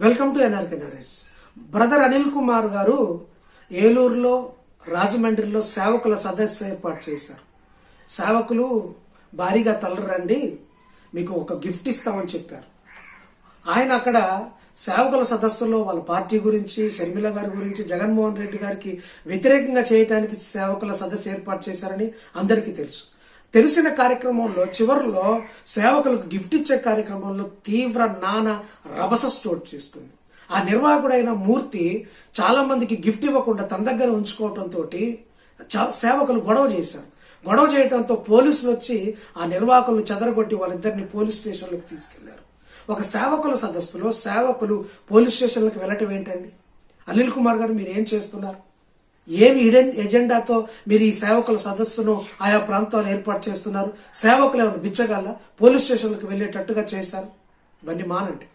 Welcome to NRK narrates. Brother Anil Kumar గారు ఏలూరులో, రాజమండ్రిలో సేవకుల సదస్సు ఏర్పాటు చేశారు. సేవకులు భారీగా తలరండి, మీకు ఒక గిఫ్ట్ ఇస్తామని చెప్పారు. ఆయన అక్కడ సేవకుల సదస్సులో వాళ్ళ పార్టీ గురించి, షర్మిల గారి గురించి, జగన్మోహన్ రెడ్డి గారికి వ్యతిరేకంగా చేయడానికి సేవకుల సదస్సు ఏర్పాటు చేశారని అందరికీ తెలుసు. తెలిసిన కార్యక్రమంలో చివరిలో సేవకులకు గిఫ్ట్ ఇచ్చే కార్యక్రమంలో తీవ్ర రభస చోటు చేస్తుంది. ఆ నిర్వాహకుడైన మూర్తి చాలా మందికి గిఫ్ట్ ఇవ్వకుండా తన దగ్గర ఉంచుకోవడంతో సేవకులు గొడవ చేశారు. గొడవ చేయడంతో పోలీసులు వచ్చి ఆ నిర్వాహకులను చెదరగొట్టి వాళ్ళిద్దరిని పోలీస్ స్టేషన్లకు తీసుకెళ్లారు. ఒక సేవకుల సదస్సులో సేవకులు పోలీస్ స్టేషన్లకు వెళ్ళటం ఏంటండి? అనిల్ కుమార్ గారు మీరు ఏం చేస్తున్నారు? ఏమి హిడెన్ ఎజెండాతో మీరు ఈ సేవకుల సదస్సును ఆయా ప్రాంతాలు ఏర్పాటు చేస్తున్నారు? సేవకులు ఏమైనా బిచ్చగాళ్ళ పోలీస్ స్టేషన్లకు వెళ్ళేటట్టుగా చేశారు? ఇవన్నీ మానండి.